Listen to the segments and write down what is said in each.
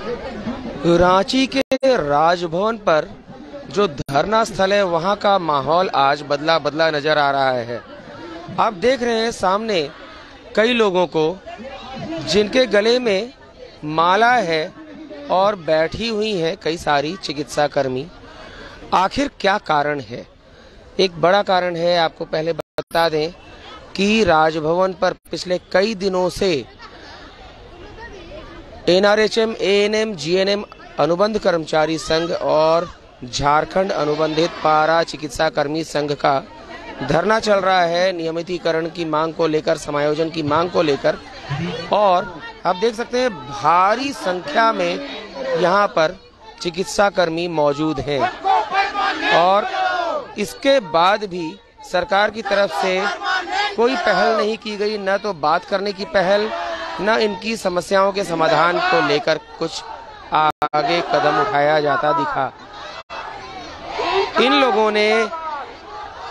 रांची के राजभवन पर जो धरना स्थल है वहां का माहौल आज बदला बदला नजर आ रहा है। आप देख रहे हैं सामने कई लोगों को जिनके गले में माला है और बैठी हुई हैं कई सारी चिकित्सा कर्मी। आखिर क्या कारण है? एक बड़ा कारण है, आपको पहले बता दें कि राजभवन पर पिछले कई दिनों से NRHM, ANM, GNM अनुबंध कर्मचारी संघ और झारखंड अनुबंधित पारा चिकित्सा कर्मी संघ का धरना चल रहा है नियमितीकरण की मांग को लेकर, समायोजन की मांग को लेकर। और आप देख सकते हैं भारी संख्या में यहाँ पर चिकित्सा कर्मी मौजूद हैं और इसके बाद भी सरकार की तरफ से कोई पहल नहीं की गई, न तो बात करने की पहल, न इनकी समस्याओं के समाधान को लेकर कुछ आगे कदम उठाया जाता दिखा। इन लोगों ने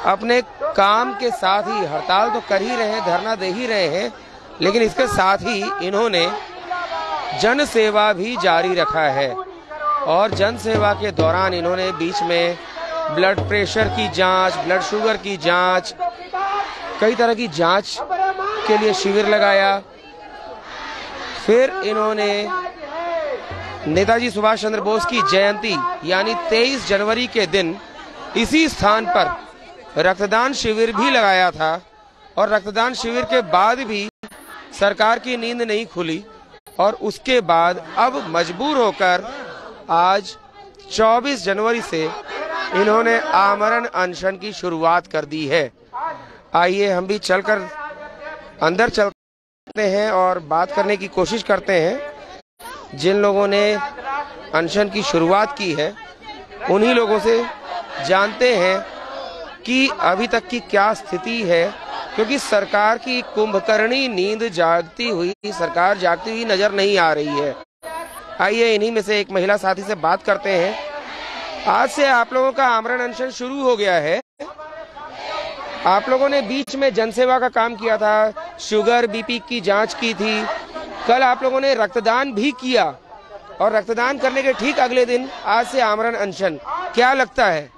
अपने काम के साथ ही हड़ताल तो कर ही रहे हैं, धरना दे ही रहे हैं, लेकिन इसके साथ ही इन्होंने जन सेवा भी जारी रखा है। और जन सेवा के दौरान इन्होंने बीच में ब्लड प्रेशर की जांच, ब्लड शुगर की जांच, कई तरह की जांच के लिए शिविर लगाया। फिर इन्होंने नेताजी सुभाष चंद्र बोस की जयंती यानी 23 जनवरी के दिन इसी स्थान पर रक्तदान शिविर भी लगाया था। और रक्तदान शिविर के बाद भी सरकार की नींद नहीं खुली और उसके बाद अब मजबूर होकर आज 24 जनवरी से इन्होंने आमरण अनशन की शुरुआत कर दी है। आइए हम भी चलकर अंदर चलते हैं और बात करने की कोशिश करते हैं। जिन लोगों ने अनशन की शुरुआत की है उन्हीं लोगों से जानते हैं कि अभी तक की क्या स्थिति है, क्योंकि सरकार की कुंभकर्णी नींद जागती हुई, सरकार जागती हुई नजर नहीं आ रही है। आइए इन्हीं में से एक महिला साथी से बात करते हैं। आज से आप लोगों का आमरण अनशन शुरू हो गया है। आप लोगों ने बीच में जनसेवा का काम किया था, शुगर बीपी की जांच की थी, कल आप लोगों ने रक्तदान भी किया और रक्तदान करने के ठीक अगले दिन आज से आमरण अनशन। क्या लगता है?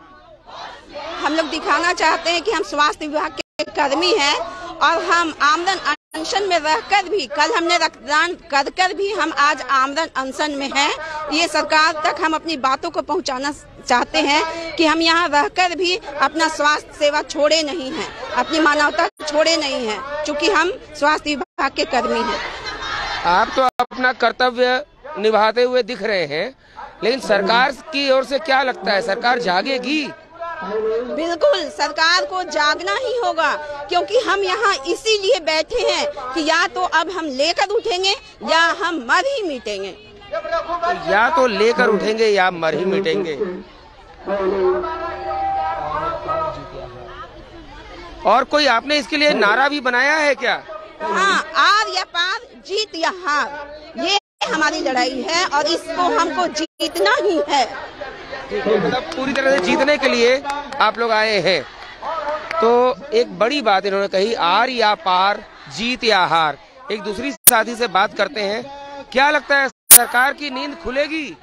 हम लोग दिखाना चाहते हैं कि हम स्वास्थ्य विभाग के कर्मी हैं और हम आमरण अनशन में रहकर भी, कल हमने रक्तदान कर भी हम आज आमरण अनशन में हैं। ये सरकार तक हम अपनी बातों को पहुंचाना चाहते हैं कि हम यहाँ रहकर भी अपना स्वास्थ्य सेवा छोड़े नहीं हैं, अपनी मानवता छोड़े नहीं हैं, क्योंकि हम स्वास्थ्य विभाग के कर्मी हैं। आप तो अपना कर्तव्य निभाते हुए दिख रहे हैं, लेकिन सरकार की ओर से क्या लगता है, सरकार जागेगी? बिल्कुल सरकार को जागना ही होगा, क्योंकि हम यहाँ इसीलिए बैठे हैं कि या तो अब हम लेकर उठेंगे या हम मर ही मिटेंगे। या तो लेकर उठेंगे या मर ही मिटेंगे। और कोई आपने इसके लिए नारा भी बनाया है क्या? हाँ, आर या पार, जीत या हार, ये हमारी लड़ाई है और इसको हमको जीतना ही है। मतलब पूरी तरह से जीतने के लिए आप लोग आए हैं। तो एक बड़ी बात इन्होंने कही, आर या पार, जीत या हार। एक दूसरी साथी से बात करते हैं। क्या लगता है सरकार की नींद खुलेगी?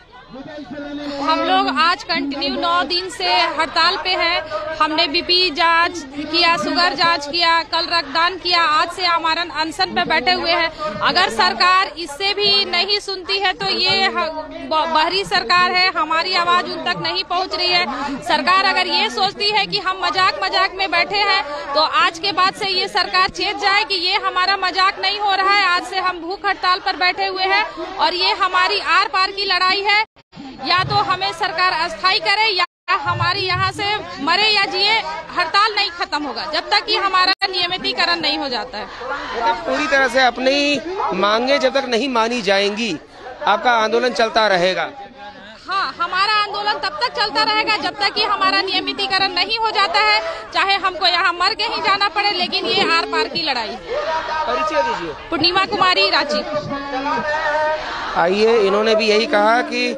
हम लोग आज कंटिन्यू 9 दिन से हड़ताल पे हैं। हमने बीपी जांच किया, शुगर जांच किया, कल रक्तदान किया, आज से आमरण अनशन पे बैठे हुए हैं। अगर सरकार इससे भी नहीं सुनती है तो ये बाहरी सरकार है, हमारी आवाज उन तक नहीं पहुंच रही है। सरकार अगर ये सोचती है कि हम मजाक में बैठे हैं तो आज के बाद से ये सरकार चेत जाए कि ये हमारा मजाक नहीं हो रहा है। आज से हम भूख हड़ताल पर बैठे हुए हैं और ये हमारी आर पार की लड़ाई है। या तो हमें सरकार अस्थायी करे या हमारी यहाँ से मरे या जिए, हड़ताल नहीं खत्म होगा जब तक कि हमारा नियमितीकरण नहीं हो जाता है। पूरी तरह से अपनी मांगे जब तक नहीं मानी जाएंगी आपका आंदोलन चलता रहेगा? हाँ, हमारा आंदोलन तब तक चलता रहेगा जब तक कि हमारा नियमितीकरण नहीं हो जाता है, चाहे हमको यहाँ मर के ही जाना पड़े, लेकिन ये आर पार की लड़ाई है। परिचय दीजिए। पूर्णिमा कुमारी, रांची। आइए, इन्होंने भी यही कहा कि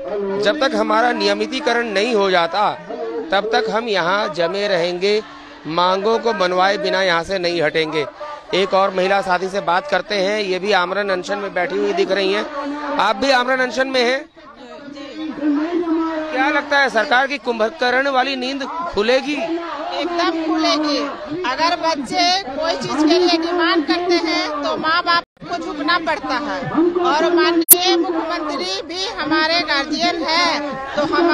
जब तक हमारा नियमितीकरण नहीं हो जाता तब तक हम यहाँ जमे रहेंगे, मांगों को मनवाए बिना यहाँ से नहीं हटेंगे। एक और महिला साथी से बात करते हैं, ये भी आमरण अनशन में बैठी हुई दिख रही हैं। आप भी आमरण अनशन में हैं? क्या लगता है सरकार की कुंभकर्ण वाली नींद खुलेगी? एकदम खुलेगी। अगर बच्चे कोई चीज के लिए डिमांड करते हैं तो माँ बाप को झुकना पड़ता है, और माननीय मुख्यमंत्री भी हमारे गार्जियन है, तो हम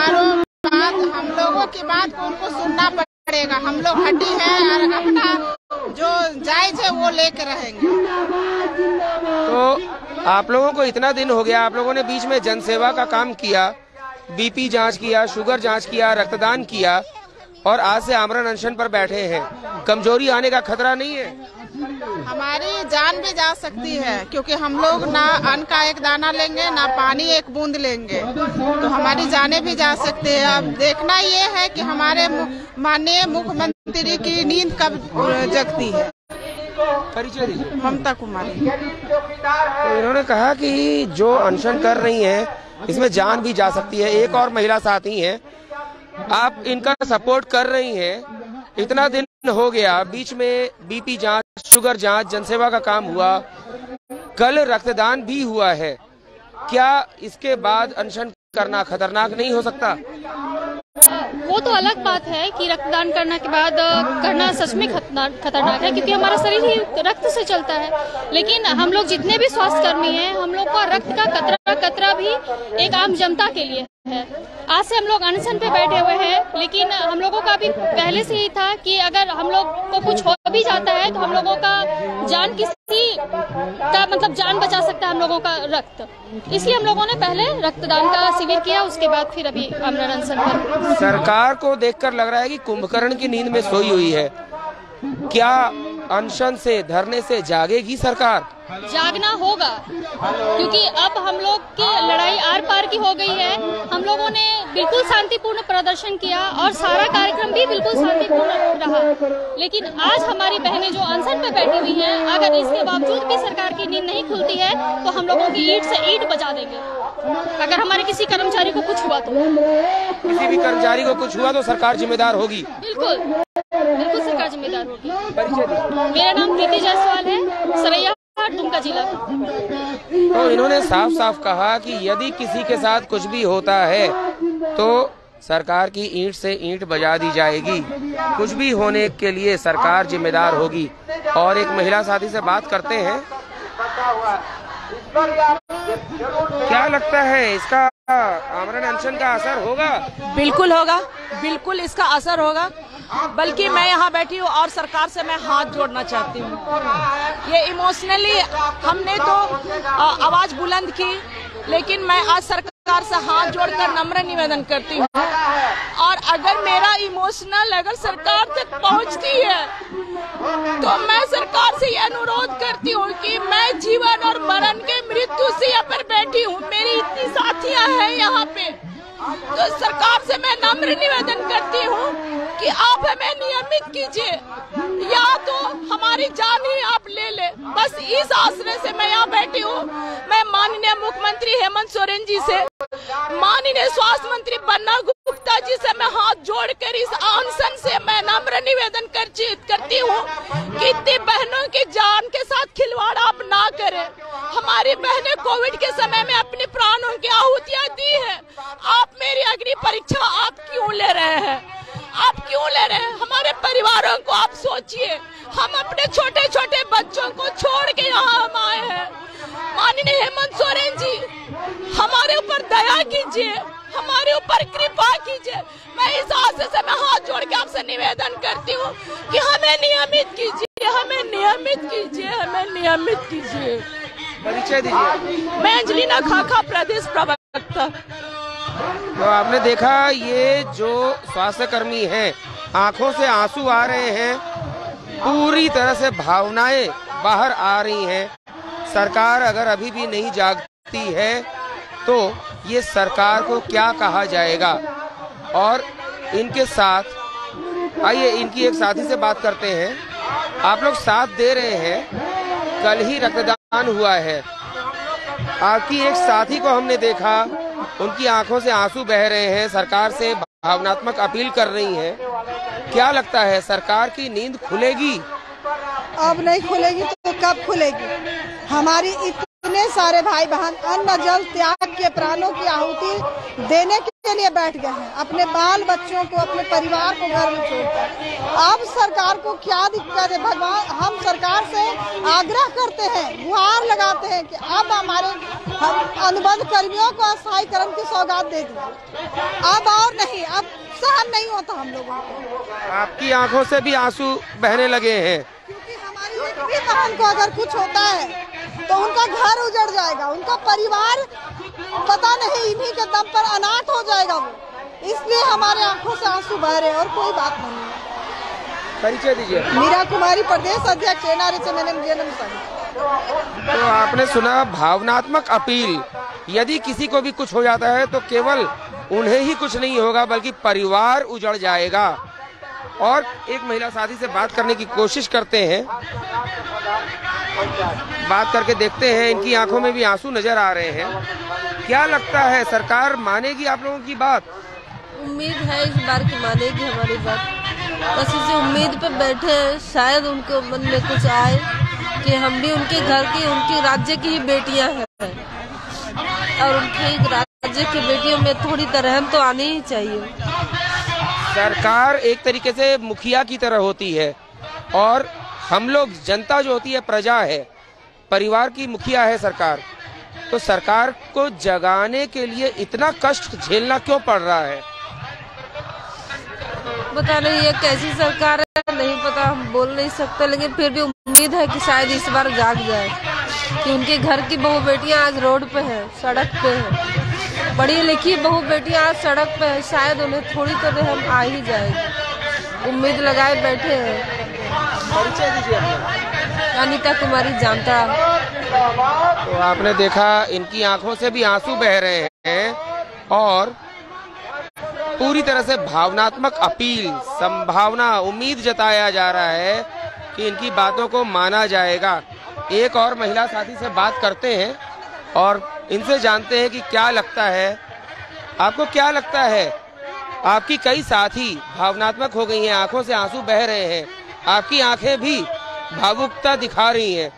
लोगों की बात को उनको सुनना पड़ेगा। हम लोग हड्डी है और अपना जो जायज है वो लेकर रहेंगे। तो आप लोगों को इतना दिन हो गया, आप लोगों ने बीच में जनसेवा का काम किया, बीपी जांच किया, शुगर जांच किया, रक्तदान किया, और आज से आमरण अनशन पर बैठे हैं। कमजोरी आने का खतरा नहीं है? हमारी जान भी जा सकती है, क्योंकि हम लोग ना अन्न का एक दाना लेंगे, ना पानी एक बूंद लेंगे, तो हमारी जानें भी जा सकती है। अब देखना ये है कि हमारे माननीय मुख्यमंत्री की नींद कब जगती है। परिचय दीजिए। ममता कुमारी। तो इन्होंने कहा कि जो अनशन कर रही हैं इसमें जान भी जा सकती है। एक और महिला साथी हैं, आप इनका सपोर्ट कर रही हैं, इतना दिन हो गया, बीच में बीपी जांच, शुगर जांच, जनसेवा का काम हुआ, कल रक्तदान भी हुआ है, क्या इसके बाद अनशन करना खतरनाक नहीं हो सकता? वो तो अलग बात है कि रक्तदान करने के बाद करना सच में खतरनाक है, क्योंकि हमारा शरीर ही रक्त से चलता है। लेकिन हम लोग जितने भी स्वास्थ्य कर्मी हैं, हम लोग का रक्त का कतरा कतरा भी एक आम जनता के लिए है। आज से हम लोग अनशन पे बैठे हुए हैं, लेकिन हम लोगों का भी पहले से ही था कि अगर हम लोग को कुछ हो भी जाता है तो हम लोगों का जान किसी का मतलब जान बचा सकता है हम लोगों का रक्त। इसलिए हम लोगों ने पहले रक्तदान का शिविर किया, उसके बाद फिर अभी आमरण अनशन पर। सरकार को देखकर लग रहा है कि कुंभकर्ण की नींद में सोई हुई है। क्या अनशन से, धरने से जागेगी सरकार? जागना होगा, क्योंकि अब हम लोग की लड़ाई आर पार की हो गई है। हम लोगों ने बिल्कुल शांतिपूर्ण प्रदर्शन किया और सारा कार्यक्रम भी बिल्कुल शांतिपूर्ण रहा, लेकिन आज हमारी बहनें जो अनशन पे बैठी हुई हैं, अगर इसके बावजूद भी सरकार की नींद नहीं खुलती है तो हम लोगों की ईंट से ईंट बजा देंगे। अगर हमारे किसी कर्मचारी को कुछ हुआ तो, किसी भी कर्मचारी को कुछ हुआ तो सरकार जिम्मेदार होगी? बिल्कुल बिल्कुल सरकार जिम्मेदार होगी। परिचय दीजिए। मेरा नाम प्रीति जायसवाल है, सरैया दुमका जिला। तो इन्होंने साफ साफ कहा कि यदि किसी के साथ कुछ भी होता है तो सरकार की ईंट से ईंट बजा दी जाएगी, कुछ भी होने के लिए सरकार जिम्मेदार होगी। और एक महिला साथी से बात करते हैं। क्या लगता है, इसका आमरण अनशन का असर होगा? बिल्कुल होगा, बिल्कुल इसका असर होगा। बल्कि मैं यहाँ बैठी हूँ और सरकार से मैं हाथ जोड़ना चाहती हूँ। ये इमोशनली हमने तो आवाज बुलंद की, लेकिन मैं आज सरकार से हाथ जोड़कर नम्र निवेदन करती हूँ। और अगर मेरा इमोशनल अगर सरकार तक पहुँचती है तो मैं सरकार से यह अनुरोध करती हूँ कि मैं जीवन और मरण के मृत्यु से यहाँ पर बैठी हूँ, मेरी इतनी साथियाँ हैं यहाँ पे, तो सरकार से मैं नम्र निवेदन करती हूँ कि आप हमें नियमित कीजिए, या तो हमारी जान ही आप ले ले। बस इस आश्रय से मैं यहाँ बैठी हूँ। मैं माननीय मुख्यमंत्री हेमंत सोरेन जी से, माननीय स्वास्थ्य मंत्री बन्ना गुप्ता जी से मैं हाथ जोड़कर इस अनशन से मैं नम्र निवेदन करती हूँ कि इतनी बहनों की जान के साथ खिलवाड़ आप ना करें। हमारी बहनें कोविड के समय में अपनी प्राणों की आहुतियाँ दी है, आप मेरी अग्नि परीक्षा आप क्यों ले रहे हैं? आप क्यों ले रहे हैं? हमारे परिवारों को आप सोचिए, हम अपने छोटे छोटे बच्चों को छोड़ के यहाँ हम आए हैं। माननीय हेमंत सोरेन जी, हमारे ऊपर दया कीजिए, हमारे ऊपर कृपा कीजिए। मैं इस आशा से मैं हाथ जोड़ के आपसे निवेदन करती हूँ कि हमें नियमित कीजिए, हमें नियमित कीजिए, हमें नियमित कीजिए। परिचय दीजिए। मैं अंजलिना खाखा, प्रदेश प्रवक्ता। तो आपने देखा, ये जो स्वास्थ्य कर्मी हैं, आंखों से आंसू आ रहे हैं, पूरी तरह से भावनाएं बाहर आ रही हैं। सरकार अगर अभी भी नहीं जागती है तो ये सरकार को क्या कहा जाएगा? और इनके साथ आइए इनकी एक साथी से बात करते हैं। आप लोग साथ दे रहे हैं, कल ही रक्तदान हुआ है, आपकी एक साथी को हमने देखा, उनकी आंखों से आंसू बह रहे हैं, सरकार से भावनात्मक अपील कर रही हैं। क्या लगता है, सरकार की नींद खुलेगी? अब नहीं खुलेगी तो कब खुलेगी? हमारी इतने सारे भाई बहन अन्न जल त्याग के प्राणों की आहुति देने के लिए बैठ गए हैं, अपने बाल बच्चों को, अपने परिवार को घर में छोड़कर। अब सरकार को क्या दिक्कत है भगवान? हम सरकार से आग्रह करते हैं, गुहार लगाते हैं कि अब हमारे अनुबंध कर्मियों को अस्थायीकरण की सौगात दे दी। अब और नहीं, अब सहन नहीं होता हम लोगों को। आपकी आंखों से भी आंसू बहने लगे हैं, क्योंकि हमारी एक भी बहन को अगर कुछ होता है तो उनका घर उजड़ जाएगा, उनका परिवार पता नहीं इन्हीं के दम पर अनाथ हो जाएगा वो। इसलिए हमारे आंखों से आंसू बह रहे और कोई बात नहीं है। परिचय दीजिए। मीरा कुमारी, प्रदेश अध्यक्ष NRHM संघ। तो आपने सुना भावनात्मक अपील, यदि किसी को भी कुछ हो जाता है तो केवल उन्हें ही कुछ नहीं होगा बल्कि परिवार उजड़ जाएगा। और एक महिला साथी से बात करने की कोशिश करते हैं, बात करके देखते हैं। इनकी आंखों में भी आंसू नजर आ रहे हैं। क्या लगता है सरकार मानेगी आप लोगों की बात? उम्मीद है इस बार की मानेगी हमारी बात। बस इसी उम्मीद पे बैठे हैं, शायद उनको मन में कुछ आए कि हम भी उनके घर की, उनके राज्य की ही बेटियां हैं और उनके राज्य की बेटियों में थोड़ी तरह तो आनी ही चाहिए। सरकार एक तरीके से मुखिया की तरह होती है और हम लोग जनता जो होती है प्रजा है, परिवार की मुखिया है सरकार। तो सरकार को जगाने के लिए इतना कष्ट झेलना क्यों पड़ रहा है? पता नहीं ये कैसी सरकार है, नहीं पता, हम बोल नहीं सकते, लेकिन फिर भी उम्मीद है कि शायद इस बार जाग जाए कि उनके घर की बहू बेटियां आज रोड पे हैं, सड़क पे हैं, पढ़ी लिखी बहू बेटियां आज सड़क पे हैं, शायद उन्हें थोड़ी तो रहम आ ही जाएगी। उम्मीद लगाए बैठे हैं। परिचय दीजिए अपना। अनीता कुमारी, जामता। तो आपने देखा इनकी आंखों से भी आंसू बह रहे हैं और पूरी तरह से भावनात्मक अपील, संभावना, उम्मीद जताया जा रहा है कि इनकी बातों को माना जाएगा। एक और महिला साथी से बात करते हैं और इनसे जानते हैं कि क्या लगता है, आपको क्या लगता है? आपकी कई साथी भावनात्मक हो गई हैं, आंखों से आंसू बह रहे हैं, आपकी आंखें भी भावुकता दिखा रही हैं।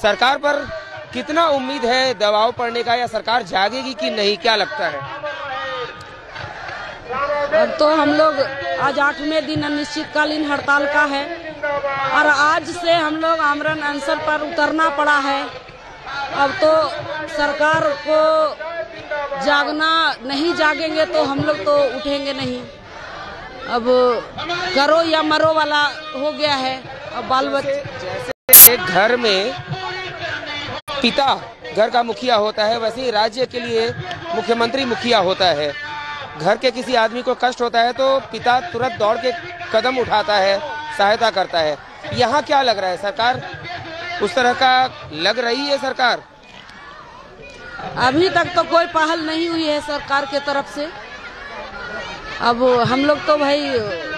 सरकार पर कितना उम्मीद है दबाव पड़ने का, या सरकार जागेगी कि नहीं, क्या लगता है? तो हम लोग आज 8वें दिन अनिश्चितकालीन हड़ताल का है और आज से हम लोग आमरण अनशन पर उतरना पड़ा है। अब तो सरकार को जागना, नहीं जागेंगे तो हम लोग तो उठेंगे नहीं। अब करो या मरो वाला हो गया है। अब बाल बच्चे, जैसे एक घर में पिता घर का मुखिया होता है, वैसे ही राज्य के लिए मुख्यमंत्री मुखिया होता है। घर के किसी आदमी को कष्ट होता है तो पिता तुरंत दौड़ के कदम उठाता है, सहायता करता है। यहाँ क्या लग रहा है, सरकार उस तरह का लग रही है? सरकार अभी तक तो कोई पहल नहीं हुई है सरकार के तरफ से। अब हम लोग तो भाई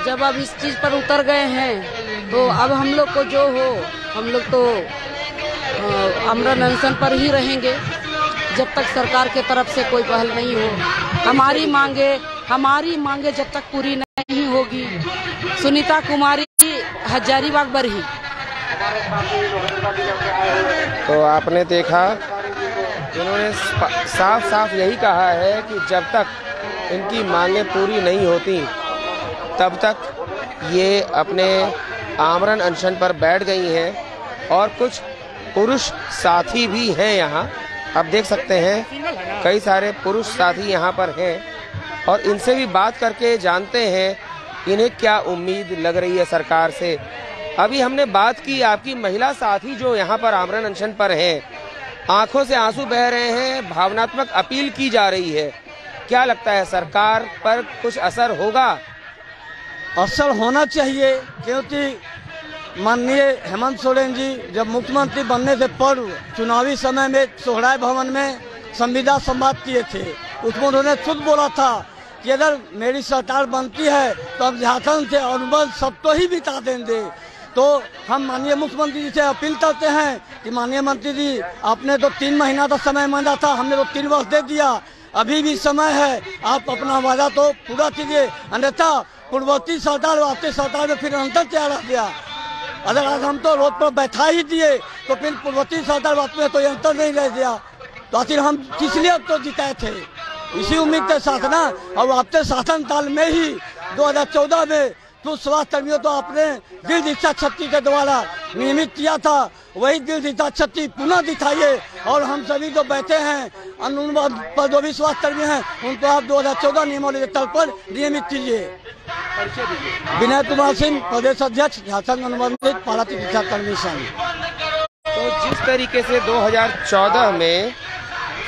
जब अब इस चीज पर उतर गए हैं तो अब हम लोग को जो हो, हम लोग तो आमरण अनशन पर ही रहेंगे जब तक सरकार के तरफ से कोई पहल नहीं हो। हमारी मांगे जब तक पूरी नहीं होगी। सुनीता कुमारी, हजारीबाग बरही। तो आपने देखा इन्होंने साफ साफ यही कहा है कि जब तक इनकी मांगे पूरी नहीं होती तब तक ये अपने आमरण अनशन पर बैठ गई हैं। और कुछ पुरुष साथी भी हैं यहाँ, आप देख सकते हैं कई सारे पुरुष साथी यहाँ पर हैं और इनसे भी बात करके जानते हैं इन्हें क्या उम्मीद लग रही है सरकार से। अभी हमने बात की आपकी महिला साथी जो यहाँ पर आमरण अनशन पर हैं, आंखों से आंसू बह रहे हैं, भावनात्मक अपील की जा रही है। क्या लगता है सरकार पर कुछ असर होगा? असर होना चाहिए, क्योंकि माननीय हेमंत सोरेन जी जब मुख्यमंत्री बनने से पूर्व चुनावी समय में सोहराय भवन में संविदा संवाद किए थे, उसमें उन्होंने खुद बोला था कि अगर मेरी सरकार बनती है तो हम झारखंड से अनुबंध सबको ही बिता देंगे। तो हम माननीय मुख्यमंत्री जी से अपील करते हैं कि माननीय मंत्री जी, आपने तो 3 महीना का समय मांगा था, हमने तो 3 वर्ष दे दिया, अभी भी समय है, आप अपना वादा तो पूरा कीजिए, अन्यथा पूर्ववर्ती सरकार और आपकी सरकार में फिर अंतर क्या रह गया। अगर आज हम तो रोड पर बैठा ही दिए तो फिर पूर्ववर्ती सरकार में तो अंतर नहीं रह गया, तो आखिर हम किस लिए तो जिताए थे, इसी उम्मीद के साथ ना। और आपके शासन काल में ही 2014 में तो स्वास्थ्य कर्मियों तो आपने दिल दीक्षा छत्ती के द्वारा नियमित किया था, वही दिल दीक्षा छत्ती पुनः दिखाइए। और हम सभी जो बैठे हैं पर जो भी स्वास्थ्य कर्मी हैं उनको आप 2014 नियमावली के तौर पर नियमित कीजिए। विनय कुमार सिंह, प्रदेश अध्यक्ष, झारखंड अनुबंधित पारा चिकित्सा कर्मी संघ। तो जिस तरीके से 2014 में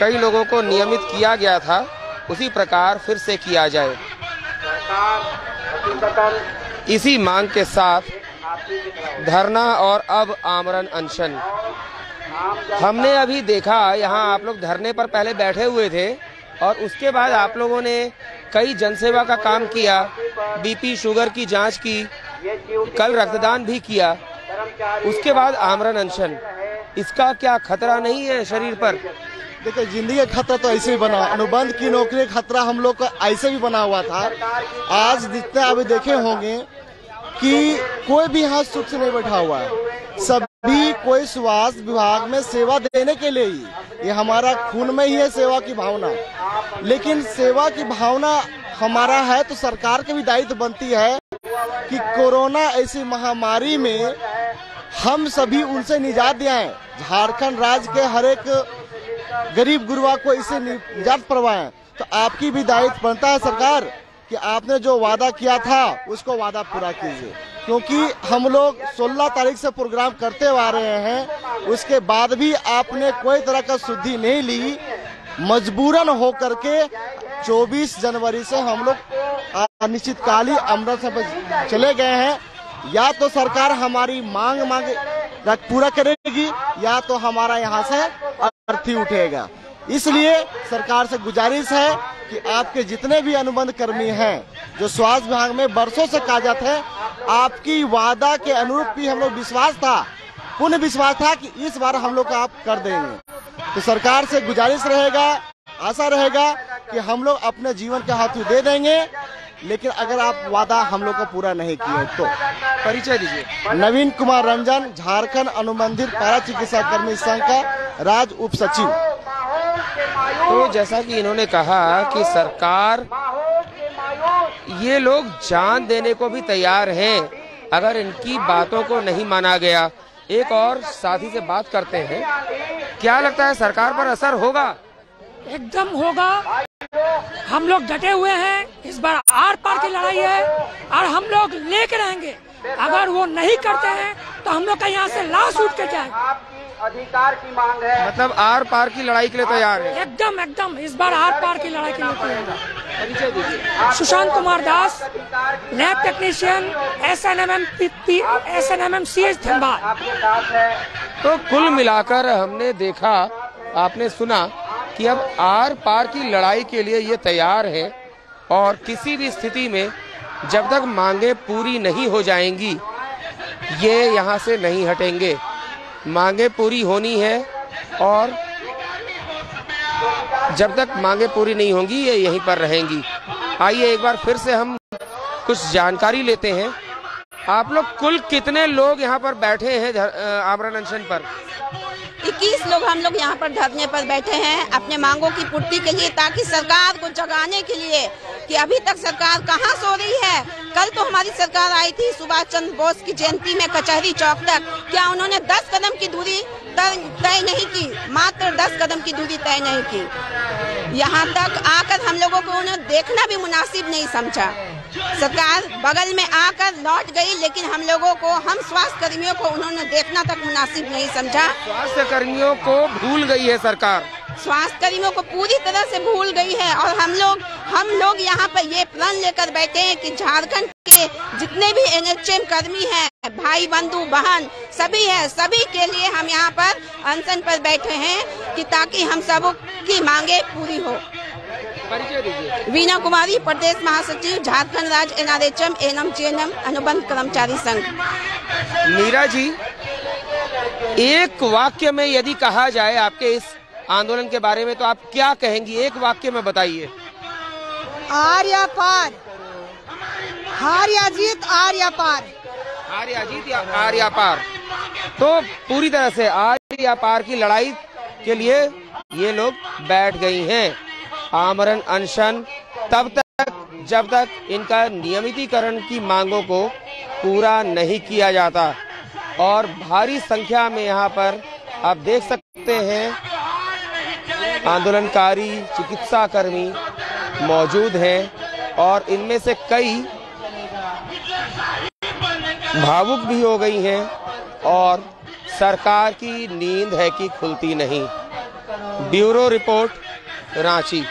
कई लोगों को नियमित किया गया था, उसी प्रकार फिर से किया जाए, इसी मांग के साथ धरना और अब आमरण अनशन। हमने अभी देखा यहाँ आप लोग धरने पर पहले बैठे हुए थे और उसके बाद आप लोगों ने कई जनसेवा का काम किया, बीपी शुगर की जांच की, कल रक्तदान भी किया, उसके बाद आमरण अनशन। इसका क्या खतरा नहीं है शरीर पर? देखिए, जिंदगी का खतरा तो ऐसे ही बना, अनुबंध की नौकरी का खतरा हम लोग का ऐसे भी बना हुआ था। आज जितने अभी देखे होंगे कि कोई भी यहाँ सुख से नहीं बैठा हुआ है, सभी कोई स्वास्थ्य विभाग में सेवा देने के लिए ही, ये हमारा खून में ही है सेवा की भावना। लेकिन सेवा की भावना हमारा है तो सरकार की भी दायित्व बनती है कि कोरोना ऐसी महामारी में हम सभी उनसे निजात दिलाएं, झारखंड राज्य के हर एक गरीब गुरबा को इससे निजात करवाएं। तो आपकी भी दायित्व बनता है सरकार कि आपने जो वादा किया था उसको वादा पूरा कीजिए, क्योंकि हम लोग 16 तारीख से प्रोग्राम करते आ रहे हैं, उसके बाद भी आपने कोई तरह का शुद्धि नहीं ली। मजबूरन हो करके 24 जनवरी से हम लोग अनिश्चितकालीन आमरण पर चले गए हैं। या तो सरकार हमारी मांग पूरा करेगी या तो हमारा यहाँ से अर्थी उठेगा। इसलिए सरकार से गुजारिश है कि आपके जितने भी अनुबंध कर्मी हैं जो स्वास्थ्य विभाग में बरसों से कार्यरत है, आपकी वादा के अनुरूप भी हम लोग विश्वास था, पूर्ण विश्वास था कि इस बार हम लोग का आप कर देंगे। तो सरकार से गुजारिश रहेगा, आशा रहेगा कि हम लोग अपने जीवन के हाथों दे देंगे, लेकिन अगर आप वादा हम लोग को पूरा नहीं किए तो। परिचय दीजिए। नवीन कुमार रंजन, झारखंड अनुबंधित पारा चिकित्सा कर्मी संघ का राज्य उप सचिव। तो जैसा कि इन्होंने कहा कि सरकार, ये लोग जान देने को भी तैयार हैं अगर इनकी बातों को नहीं माना गया। एक और साथी से बात करते हैं, क्या लगता है सरकार पर असर होगा? एकदम होगा। हम लोग डटे हुए हैं, इस बार आर पार की लड़ाई है और हम लोग लेके रहेंगे। अगर वो नहीं करते हैं तो हम लोग का यहाँ से लाश उठ के जाए। अधिकार की मांग है, मतलब आर पार की लड़ाई के लिए तैयार है। एकदम एकदम इस बार आर पार की लड़ाई के लिए तैयार है। Sushant Kumar Das, lab technician, SNMMCH Dhanbad. तो कुल मिलाकर हमने देखा, आपने सुना कि अब आर पार की लड़ाई के लिए ये तैयार है और किसी भी स्थिति में जब तक मांगे पूरी नहीं हो जाएंगी ये यहाँ से नहीं हटेंगे। मांगे पूरी होनी है और जब तक मांगे पूरी नहीं होंगी ये यहीं पर रहेंगी। आइए एक बार फिर से हम कुछ जानकारी लेते हैं। आप लोग कुल कितने लोग यहाँ पर बैठे हैं आमरण अनशन पर? 21 लोग हम लोग यहाँ पर धरने पर बैठे हैं अपने मांगों की पूर्ति के लिए, ताकि सरकार को जगाने के लिए कि अभी तक सरकार कहाँ सो रही है। कल तो हमारी सरकार आई थी सुभाष चंद्र बोस की जयंती में कचहरी चौक तक, क्या उन्होंने 10 कदम की दूरी तय नहीं की? मात्र 10 कदम की दूरी तय नहीं की। यहाँ तक आकर हम लोगों को उन्हें देखना भी मुनासिब नहीं समझा। सरकार बगल में आकर लौट गई, लेकिन हम लोगों को, हम स्वास्थ्य कर्मियों को उन्होंने देखना तक मुनासिब नहीं समझा। स्वास्थ्य कर्मियों को भूल गई है सरकार, स्वास्थ्य कर्मियों को पूरी तरह से भूल गई है। और हम लोग यहाँ पर ये प्रण लेकर बैठे हैं कि झारखंड के जितने भी NHM कर्मी हैं, भाई बंधु बहन सभी है, सभी के लिए हम यहाँ पर अनशन पर बैठे हैं कि ताकि हम सब की मांगे पूरी हो। परिचय दीजिए। वीना कुमारी, प्रदेश महासचिव, झारखंड राज्य NRHM NMGNM अनुबंध कर्मचारी संघ। मीरा जी, एक वाक्य में यदि कहा जाए आपके इस आंदोलन के बारे में तो आप क्या कहेंगी? एक वाक्य में बताइए। आर या पार, हार या जीत, आर या पार। आर्या जीत या आर्या पार। तो पूरी तरह से आर्या पार की लड़ाई के लिए ये लोग बैठ गई हैं। आमरण अनशन तब तक जब तक इनका नियमितीकरण की मांगों को पूरा नहीं किया जाता। और भारी संख्या में यहाँ पर आप देख सकते हैं आंदोलनकारी चिकित्सा कर्मी मौजूद हैं और इनमें से कई भावुक भी हो गई हैं और सरकार की नींद है कि खुलती नहीं। Bureau report, Ranchi.